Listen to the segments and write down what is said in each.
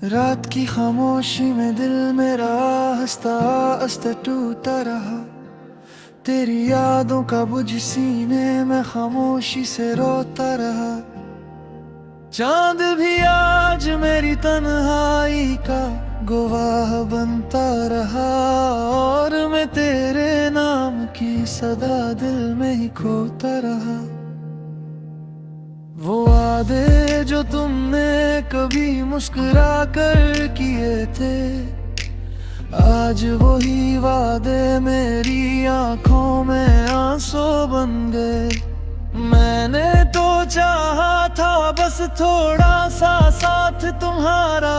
रात की खामोशी में दिल मेरा हंसता हंसता टूटा रहा। तेरी यादों का बुझ सीने में खामोशी से रोता रहा। चांद भी आज मेरी तन्हाई का गवाह बनता रहा। और मैं तेरे नाम की सदा दिल में ही खोता रहा। वो वादे जो तुमने कभी मुस्कुरा कर किए थे, आज वही वादे मेरी आंखों में आंसू बन गए। मैंने तो चाहा था बस थोड़ा सा साथ तुम्हारा,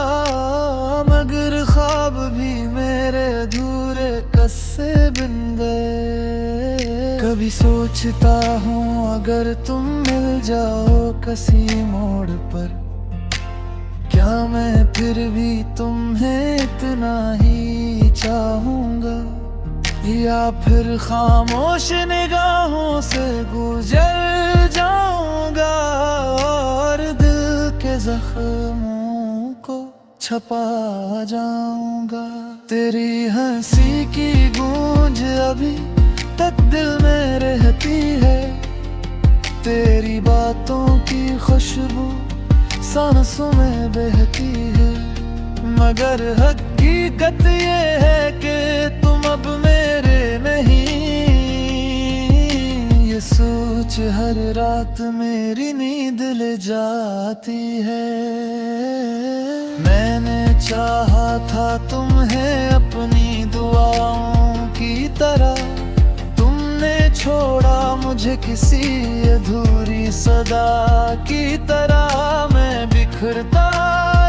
मगर ख्वाब भी मेरे अधूरे कस्से बिन गए। कभी सोचता हूँ अगर तुम मिल जाओ किसी मोड़ पर, क्या मैं फिर भी तुम्हें इतना ही चाहूँगा, या फिर खामोश निगाहों से गुजर जाऊंगा और दिल के जख्मों को छपा जाऊंगा। तेरी हंसी की गूंज अभी तक दिल में रहती है, तेरी बातों की खुशबू सांसों में बहती है। मगर हकीकत ये है कि तुम अब मेरे नहीं, ये सोच हर रात मेरी नींद ले जाती है। मैंने चाहा था तुम्हें अपनी दुआओं की तरह, तुमने छोड़ा मुझे किसी अधूरी सदा की तरह। मैं बिखरता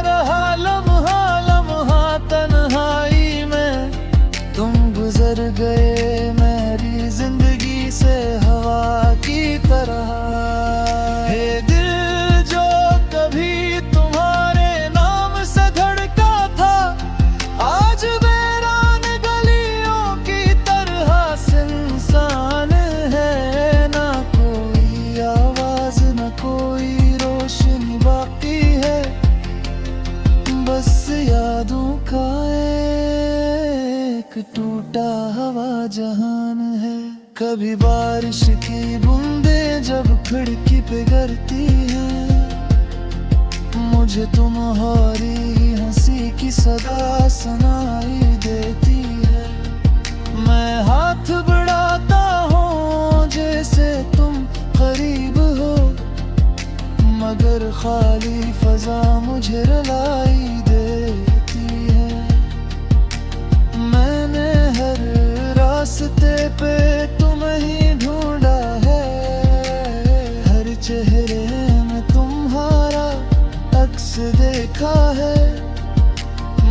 रहा लम्हा लम्हा तन्हाई में, तुम गुजर गए मेरी जिंदगी से हवा की तरह। हे दिल जो कभी तुम्हारे नाम से धड़का था, आज वीरान गलियों की तरह सुनसान है। ना कोई आवाज न कोई रोशनी बाकी है, बस यादों का एक टूटा हवा जहान है। कभी बारिश की बूंदें जब खिड़की पे गिरती हैं, मुझे तुम्हारी हंसी की सदा सुनाई देती है। मैं हाथ बढ़ाता हूँ जैसे तुम करीब हो, मगर खाली फजा मुझे रुलाई देती है। मैंने हर रास्ते पे तुम्हें ही ढूंढा है, हर चेहरे में तुम्हारा अक्स देखा है।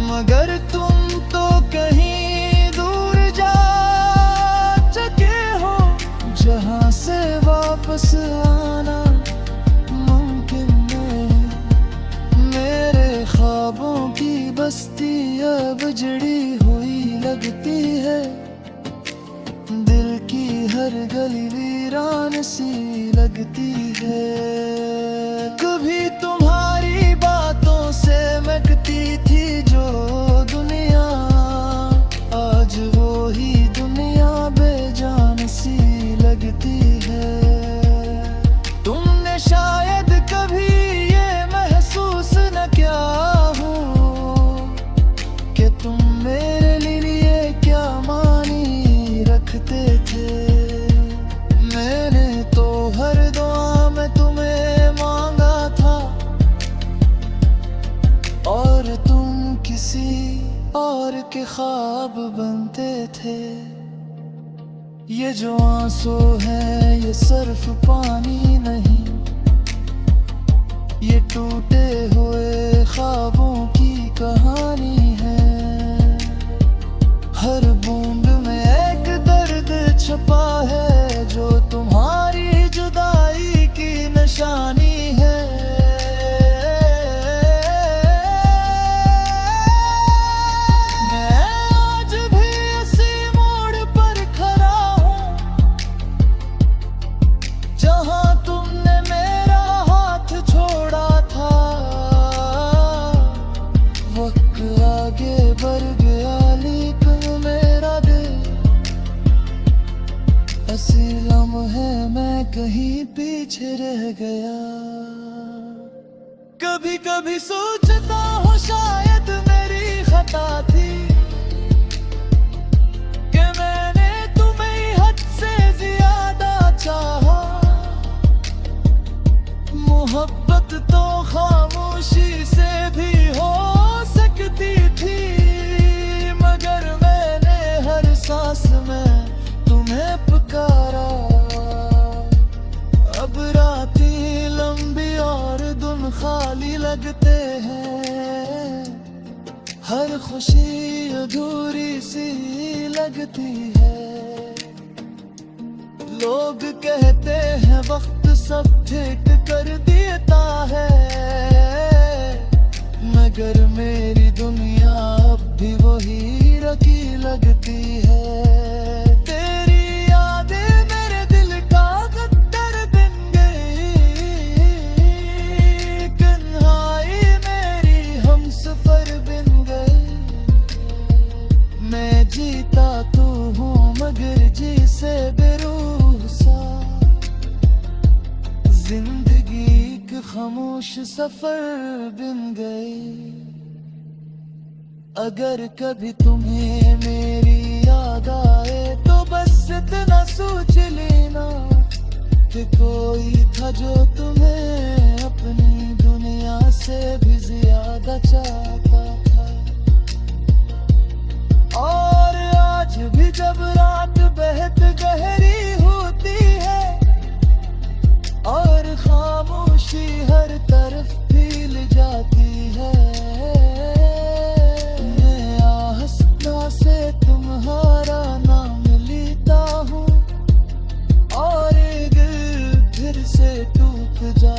मगर तुम तो कहीं दूर जा चुके हो, जहां से वापस आना मुमकिन नहीं। मेरे ख्वाबों की बस्ती अब जड़ी हुई लगती है, दिल की हर गली वीरान सी लगती है। कभी तुम्हारी बातों से महकती थी जो दुनिया, आज वो ही दुनिया बेजान सी लगती है। तुमने शायद कभी ये महसूस न किया हो कि तुम मेरे लिए क्या मानी रखते थे। मैंने तो हर दुआ में तुम्हें मांगा था, और तुम किसी और के ख्वाब बनते थे। ये जो आंसू है ये सिर्फ पानी नहीं, ये टूटे हुए ख्वाबों की कहानी है। हर बूंद में एक दर्द छुपा है, जो तुम्हारी जुदाई की निशानी है। मैं आज भी इसी मोड़ पर खड़ा हूँ, जहाँ तुमने गया। कभी कभी सोचता हूँ शायद मेरी खता थी कि मैंने तुम्हें हद से ज्यादा चाहा। मोहब्बत तो खामोशी से भी हो सकती थी, मगर मैंने हर सांस में तुम्हें पुकारा। अब रातें लंबी और दिन खाली लगते हैं, हर खुशी अधूरी सी लगती है। लोग कहते हैं वक्त सब ठीक कर देता है, मगर मेरी दुनिया अब भी वही रखी लगती है। तेरी यादें मेरे दिल का गद्दर बन गई, तन्हाई मेरी हमसफर बन गई। मैं जीता तू हूँ मगर जी से बेरूह सा, जिंदगी एक खामोश सफर बन गई। अगर कभी तुम्हें मेरी याद आए तो बस इतना सोच लेना कि कोई था जो तुम्हें अपनी दुनिया से भी ज्यादा चाहता था। और आज भी जब रात बेहद गहरी होती है और खामोशी हर तरफ फैल जाती है, मैं आहिस्ता से तुम्हारा नाम लेता हूँ और दिल फिर से टूट जाता